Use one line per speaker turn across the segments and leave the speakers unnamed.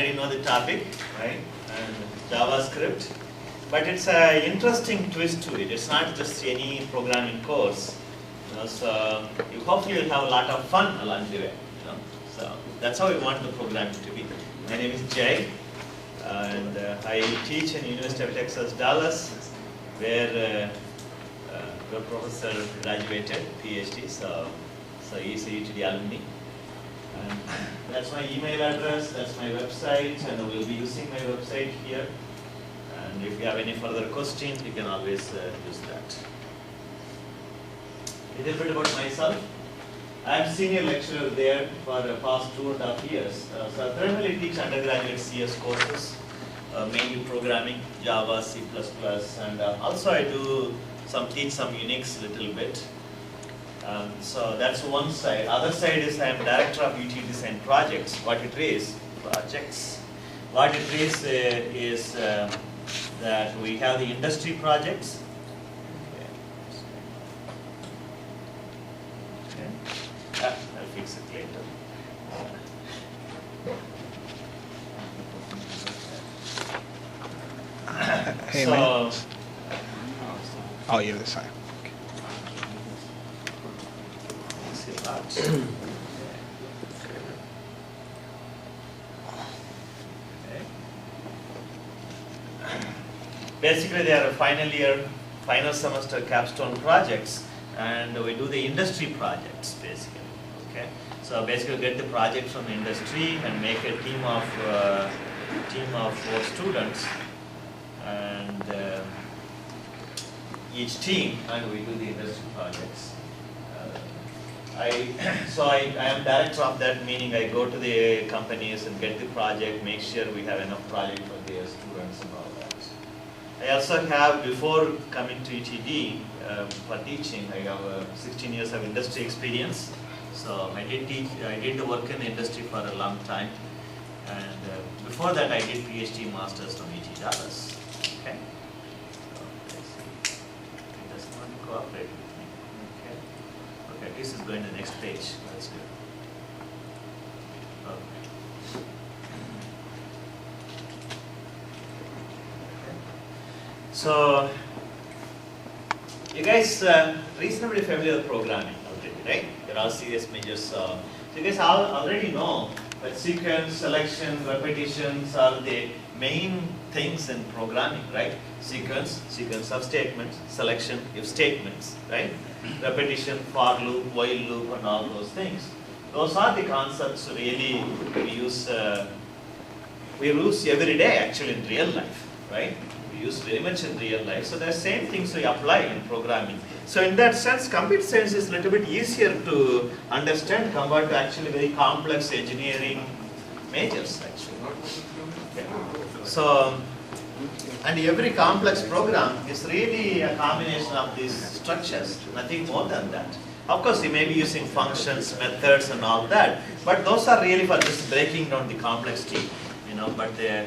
already know the topic, right? And JavaScript, but it's an interesting twist to it. It's not just any programming course. So you hopefully will have a lot of fun along the way. So that's how we want the programming to be. My name is Jay, and I teach in University of Texas, Dallas, where the professor graduated, PhD. So he's a UTD alumni. And that's my email address, that's my website, and we'll be using my website here. And if you have any further questions, you can always use that. A little bit about myself. I'm senior lecturer there for the past 2.5 years. So I primarily teach undergraduate CS courses, mainly programming, Java, C++, and also I do teach some Unix a little bit. So that's one side. Other side is I am director of UT Design Projects. What it is, that we have the industry projects. Okay. I'll fix it later.
Hey,
so,
man. Oh, yeah, that's fine. Basically, they are final semester capstone projects, and we do the industry projects basically. Okay, so basically get the project from the industry and make a team of 4 students, and each team, and we do the industry projects. I am director of that, meaning I go to the companies and get the project, make sure we have enough project for their students and all that. I also have, before coming to ETD for teaching, I have 16 years of industry experience. So I did work in the industry for a long time, and before that I did PhD masters from ET Dallas. Okay, so let's see. It doesn't want to cooperate with me. Okay, this is going to the next page. That's good. Okay. So, you guys reasonably familiar with programming already, right? They're all serious majors. So you guys all already know that sequence, selection, repetitions are the main things in programming, right? Sequence of statements, selection, if statements, right? Repetition, for loop, while loop, and all those things. Those are the concepts really we use every day actually in real life, right? We use very much in real life. So the same things we apply in programming. So in that sense, computer science is a little bit easier to understand compared to actually very complex engineering majors actually. Okay. So, and every complex program is really a combination of these structures, nothing more than that. Of course, you may be using functions, methods, and all that, but those are really for just breaking down the complexity, but the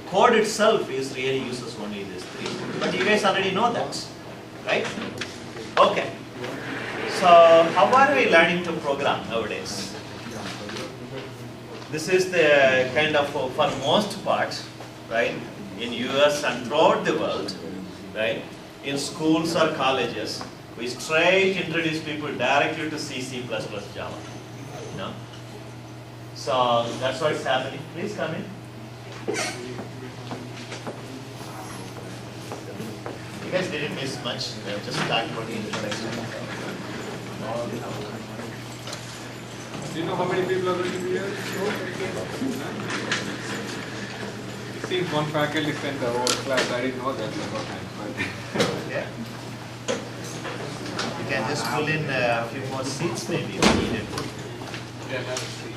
code itself is really uses only these 3. But you guys already know that, right? Okay. So, how are we learning to program nowadays? This is the kind of, for most part, right, in US and throughout the world, right, in schools or colleges, we straight introduce people directly to C, C++, Java, So that's what's happening. Please come in. You guys didn't miss much. We have just talked about the introduction.
Do you know how many people are going to be here? It seems one faculty spent the whole class. I didn't know that before time. But
Yeah. You can just pull in a few more seats maybe if needed.
yeah, that's see.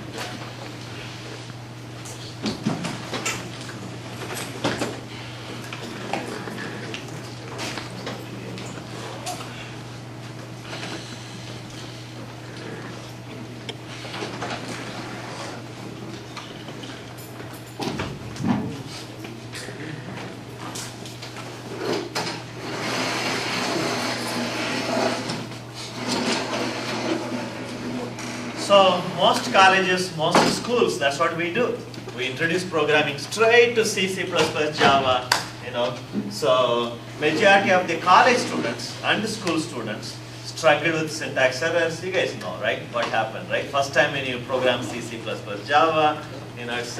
So most colleges, most schools, that's what we do. We introduced programming straight to C, C++, Java, you know. So majority of the college students and the school students struggled with syntax errors. You guys know, right? What happened, right? First time when you program C, C++, Java, you know, it's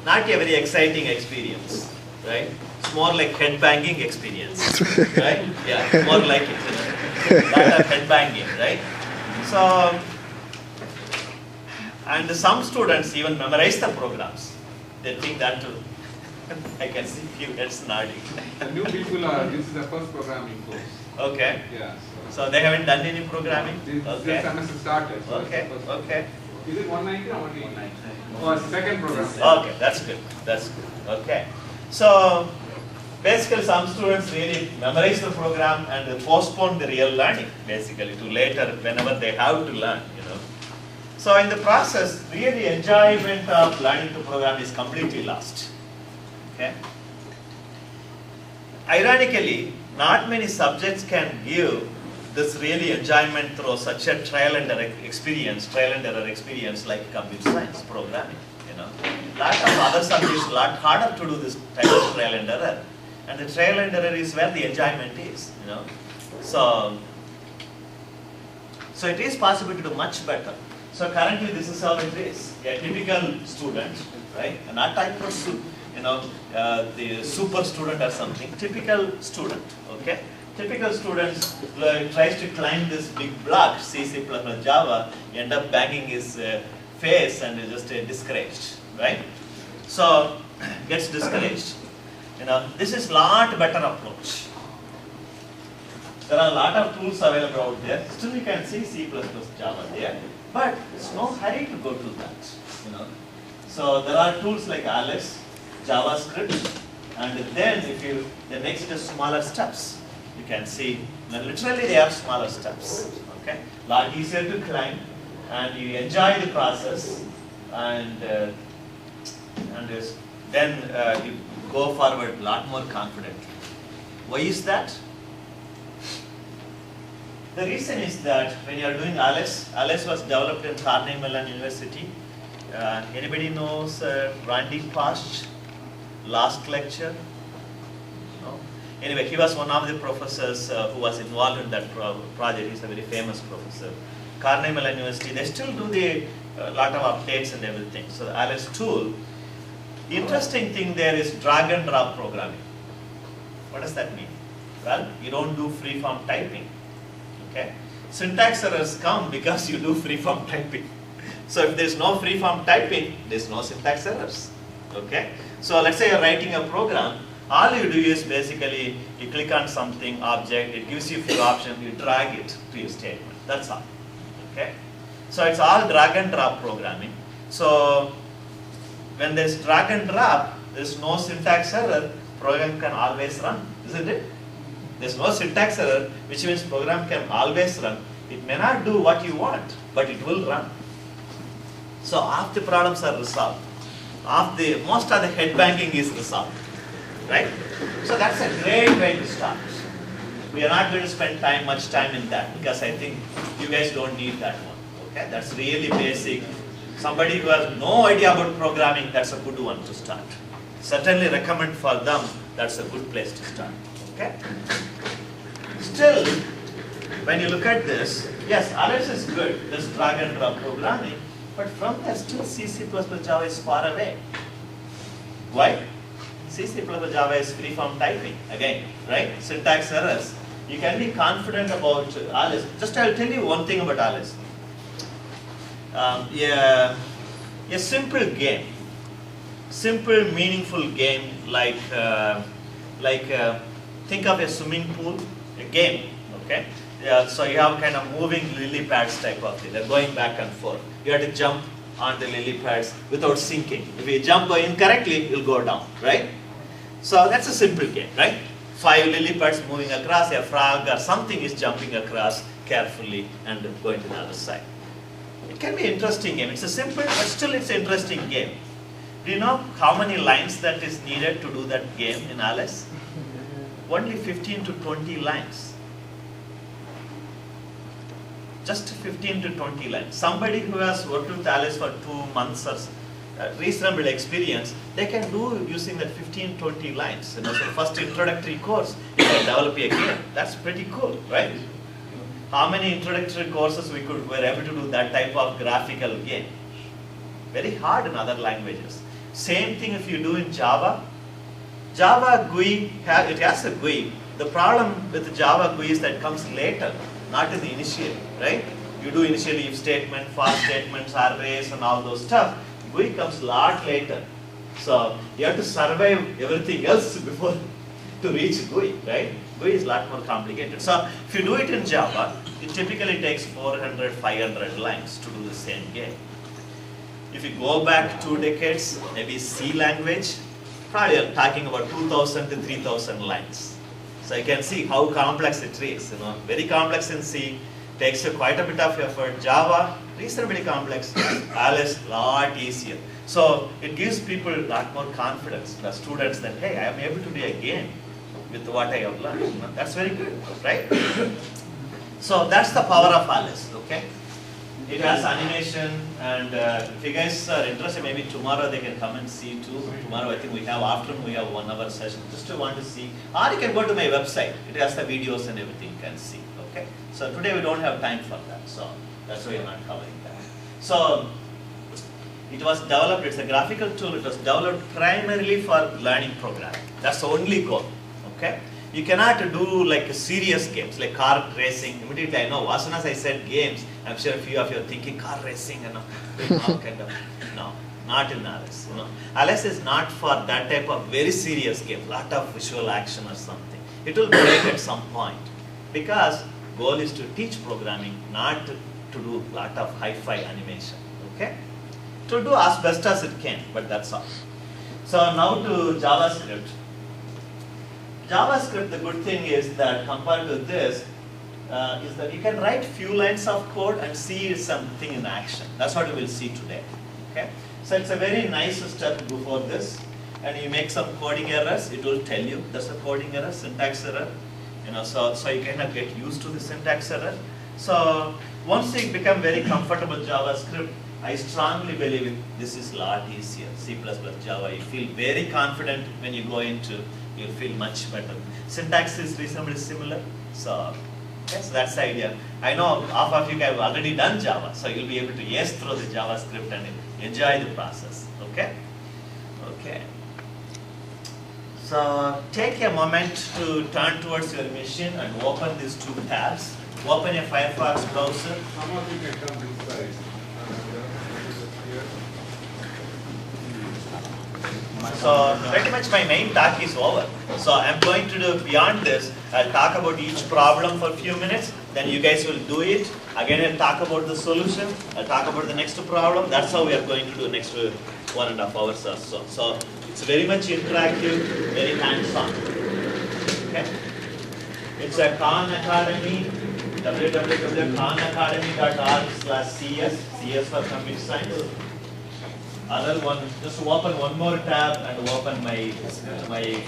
not a very exciting experience, right? It's more like head-banging experience, right? Yeah, more like it, you know, lot of head-banging, right? So, and some students even memorize the programs. They think that too. I can see few heads nodding.
The new people are, this is the first programming course.
Okay.
Yeah.
So they haven't done any programming?
This
Okay.
semester started. So
Okay,
it's the first.
okay.
Is it 190 or 180? Oh, it's the second program.
Okay, that's good. That's good. Okay. So basically some students really memorize the program and they postpone the real learning basically to later whenever they have to learn, you know. So in the process, really enjoyment of learning to program is completely lost. Okay. Ironically, not many subjects can give this really enjoyment through such a trial and error experience like computer science programming, you know. Lot of other subjects lot harder to do this type of trial and error. And the trial and error is where the enjoyment is, you know. So it is possible to do much better. So currently this is how it is. A typical student, right? And not type of student, you know, the super student or something. Typical student, okay? Typical students tries to climb this big block, C, C++, Java, end up banging his face and is just discouraged, right? So gets discouraged. You know, this is lot better approach. There are a lot of tools available out there. Still you can see C++, Java there, but it's no hurry to go to that, you know. So there are tools like Alice, JavaScript, and then the next is smaller steps. You can see, now literally they have smaller steps, okay? Lot easier to climb, and you enjoy the process, and then you go forward a lot more confidently. Why is that? The reason is that when you are doing Alice was developed in Carnegie Mellon University. Anybody knows Randy Pasch? Last lecture? No? Anyway, he was one of the professors who was involved in that project. He's a very famous professor. Carnegie Mellon University, they still do the lot of updates and everything. So the Alice tool, the interesting thing there is drag and drop programming. What does that mean? Well, you don't do free-form typing. Okay? Syntax errors come because you do free-form typing. So if there's no free-form typing, there's no syntax errors. Okay? So let's say you're writing a program, all you do is basically you click on something, object, it gives you a few options, you drag it to your statement. That's all. Okay? So it's all drag and drop programming. So when there's drag and drop, there's no syntax error, program can always run, isn't it? There's no syntax error, which means program can always run. It may not do what you want, but it will run. So half the problems are resolved. Most of the headbanging is resolved, right? So that's a great way to start. We are not going to spend much time in that because I think you guys don't need that one. Okay, that's really basic. Somebody who has no idea about programming, that's a good one to start. Certainly recommend for them, that's a good place to start. Okay. Still, when you look at this, yes, Alice is good. This drag and drop programming. But from there, still C, C++, Java is far away. Why? C, C++, Java is free-form typing. Again, right? Syntax errors. You can be confident about Alice. Just I'll tell you one thing about Alice. A simple game, simple, meaningful game like think of a swimming pool, a game, okay? So you have kind of moving lily pads type of thing. They're going back and forth. You have to jump on the lily pads without sinking. If you jump incorrectly, you'll go down, right? So that's a simple game, right? 5 lily pads moving across, a frog or something is jumping across carefully and going to the other side. It can be an interesting game. It's a simple, but still it's an interesting game. Do you know how many lines that is needed to do that game in Alice? Only 15 to 20 lines. Just 15 to 20 lines. Somebody who has worked with Alice for 2 months or
reasonable experience, they can do using that 15, 20 lines. So first introductory course, you can develop a game. That's pretty cool, right? How many introductory courses we were able to do that type of graphical game? Very hard in other languages. Same thing if you do in Java. Java GUI, it has a GUI. The problem with the Java GUI is that it comes later, not in the initial, right? You do initially if statement, for statements, arrays and all those stuff. GUI comes a lot later. So you have to survive everything else before to reach GUI, right? GUI is a lot more complicated. So if you do it in Java, it typically takes 400, 500 lines to do the same game. If you go back 2 decades, maybe C language, probably you're talking about 2,000 to 3,000 lines. So you can see how complex it is. Very complex in C, takes you quite a bit of effort. Java, reasonably complex. Alice, lot easier. So it gives people a lot more confidence, the students, that hey, I am able to do a game with what I have learned. That's very good, right? So that's the power of Alice, okay? It has animation, and if you guys are interested, maybe tomorrow they can come and see too. Tomorrow I think we have, afternoon we have 1 hour session, just to want to see. Or you can go to my website, it has the videos and everything you can see, okay? So today we don't have time for that, so that's why we're not covering that. So it was developed, it's a graphical tool, it was developed primarily for learning programming. That's the only goal, okay? You cannot do like serious games, like car racing. Immediately I know, as soon as I said games, I'm sure a few of you are thinking car racing and kind of. No, not in Alice. Alice is not for that type of very serious game, lot of visual action or something. It will break at some point, because goal is to teach programming, not to do lot of hi-fi animation, okay? To do as best as it can, but that's all. So now to JavaScript. JavaScript, the good thing is that compared to this, is that you can write few lines of code and see something in action. That's what we will see today. Okay? So it's a very nice step before this. And you make some coding errors, it will tell you there's a coding error, syntax error. So you kind of get used to the syntax error. So once you become very comfortable with JavaScript, I strongly believe this is a lot easier. C++, Java, you feel very confident when you go into, you'll feel much better. Syntax is reasonably similar. So yes, that's the idea. I know half of you have already done Java, so you'll be able to yes through the JavaScript and enjoy the process. Okay? Okay. So take a moment to turn towards your machine and open these 2 tabs. Open a Firefox browser.
Some of you can come inside.
So pretty much my main talk is over. So I'm going to do beyond this. I'll talk about each problem for a few minutes. Then you guys will do it. Again, I'll talk about the solution. I'll talk about the next problem. That's how we are going to do next 1.5 hours or so. So it's very much interactive, very hands-on. Okay? It's a Khan Academy, www.khanacademy.org/cs, CS for computer science. Other one, just open one more tab and open my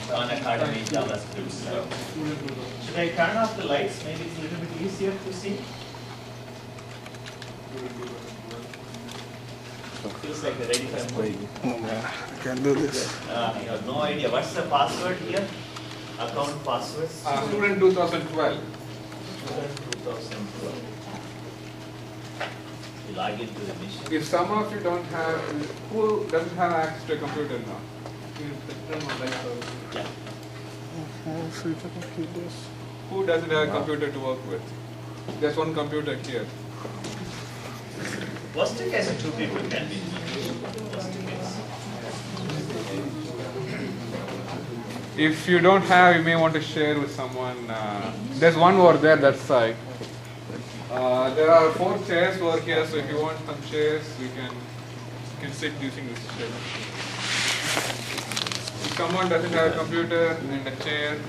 Khan Academy JavaScript. Should I turn off the lights? Maybe it's a little bit easier to see. Feels like a ready for a movie.
I can't do this.
You have no idea. What's the password here? Account password?
Student 2012.
Student 2012. You log into the machine.
If some of you don't have, who doesn't have access to a computer now?
Yeah.
Let's see if I can keep this.
Who doesn't have a computer to work with? There's one computer here.
Worst case, 2 people can be. Worst case.
If you don't have, you may want to share with someone. There's one over there, that side. There are 4 chairs over here, so if you want some chairs, you can sit using this chair. If someone doesn't have a computer and a chair, you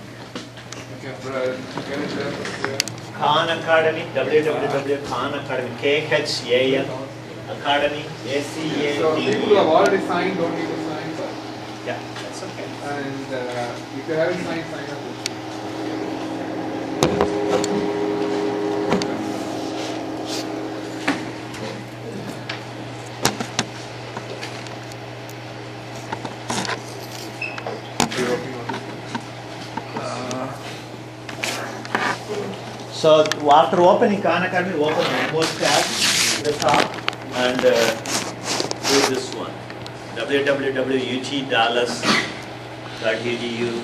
can get it there.
Khan Academy, www.Khan Academy, KHAN Academy, ACADEMY.
So people who have already signed don't need to sign.
Yeah, that's okay.
And if you haven't signed, sign up.
So after opening Khan Academy, open one more tab at the top and do this one. www.utdallas.edu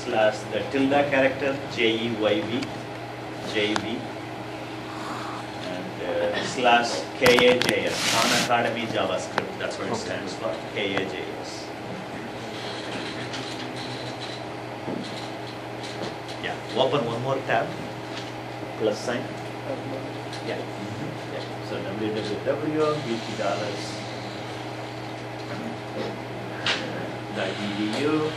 / the tilde character JEYB and / KAJS, Khan Academy JavaScript. That's what it stands for, KAJS. Yeah, open one more tab, plus sign. Yeah. Yeah. So www.utdallas.edu.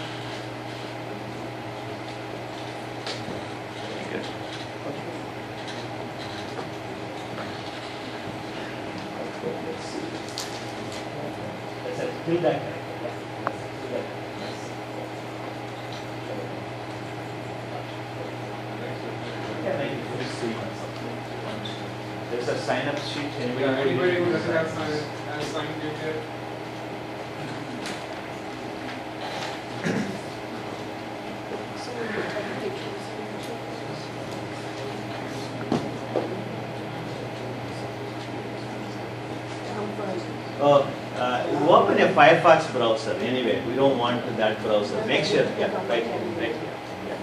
Very good. Let's see. That's a tilde character. There's a sign up sheet.
Anybody who doesn't have signed in here?
You open a Firefox browser anyway. We don't want that browser. Make sure, yeah, right here, right here. Yeah.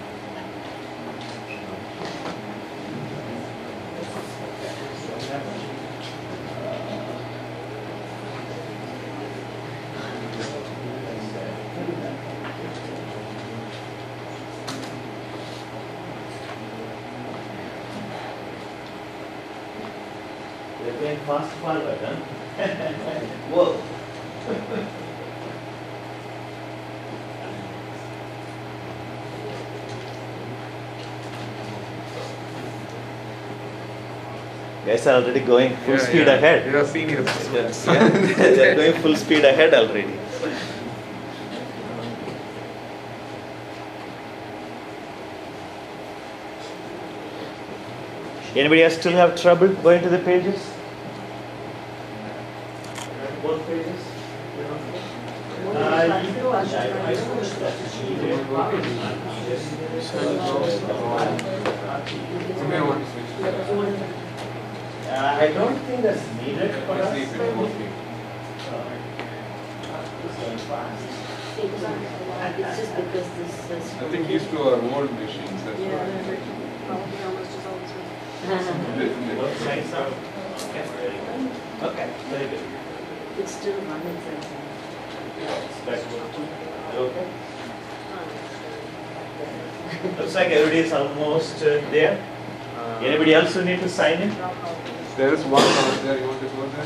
They're going fast forward, huh? Whoa. Guys are already going full speed ahead.
They are seniors.
Yes, yeah. They're going full speed ahead already. Anybody else still have trouble going to the pages? Both pages?
You may want to switch.
I don't think that's needed for
Let's
us.
see if it's working.
It's going fast.
It's just because this is.
I think these two are old machines. That's why.
Both sides are okay. Very good. Okay, very good.
It's still running.
That's good. Okay. Looks like everybody is almost there. Anybody else who need to sign in?
There is one out there. You want to go there?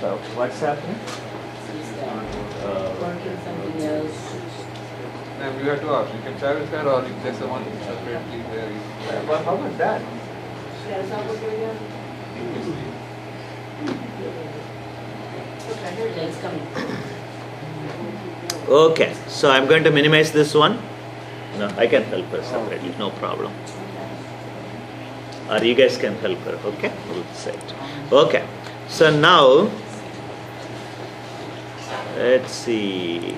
So what's happening?
Working something else.
And you have to ask. You can share with her, or if there's someone separately there.
Well, how about that?
Yeah, it's coming.
Okay, so I'm going to minimize this one. No, I can help her separately, no problem. Or you guys can help her, okay? We'll set. Okay, so now, let's see.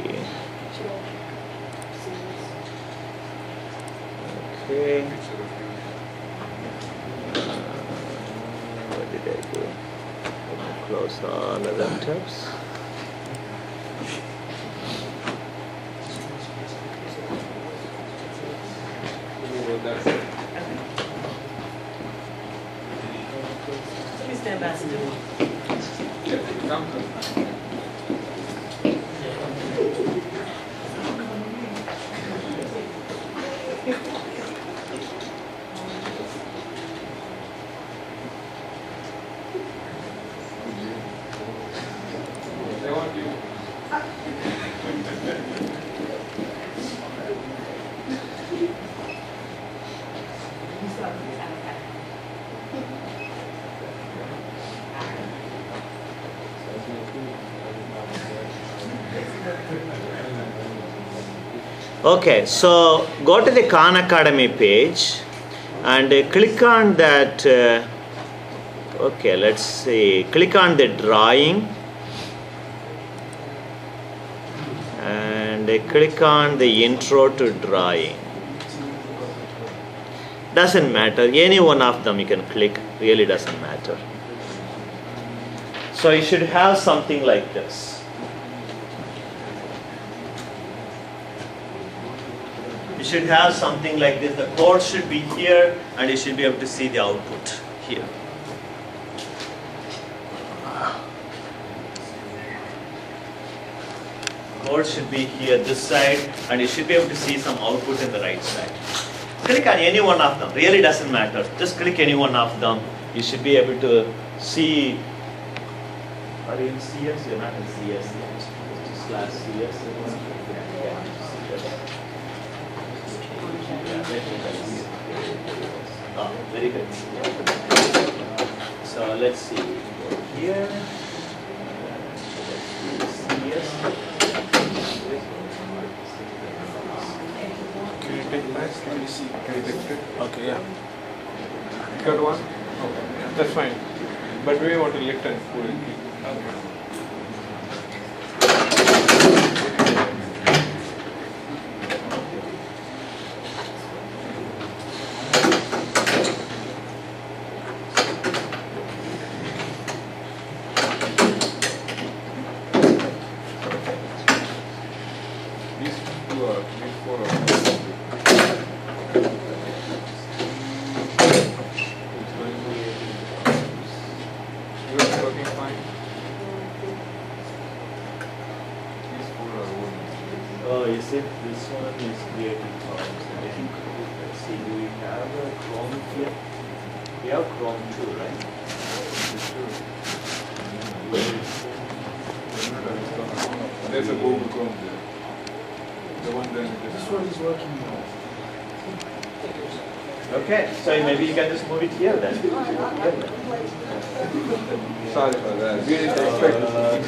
Okay. What did I do? Close all other tabs.
Mr. Ambassador.
Come. They want you.
Okay, so go to the Khan Academy page and click on that. Okay, let's see. Click on the drawing and
and I click on the intro to drawing. Doesn't matter, any one of them you can click, really doesn't matter. So you should have something like this. You should have something like this. The code should be here and you should be able to see the output here. Code should be here this side and you should be able to see some output in the right side. Click on any one of them, really doesn't matter. Just click any one of them. You should be able to see. Are you in CS? You're not in CS yet. Slash CS. Oh, very good. So let's see. Here. CS.
Can you take that?
Let me see.
Can you take it?
Okay, yeah.
Got one? Okay, that's fine. But we want to lift and pull it. These four are. Yours is working fine. These four are old.
Oh, is it? This one is creating problems. I think. Let's see. Do we have a Chrome here? We have Chrome too, right?
There's a Google Chrome there. The one there.
This one is working now.
Okay, so maybe you can just move it here then.
Sorry for that. We didn't expect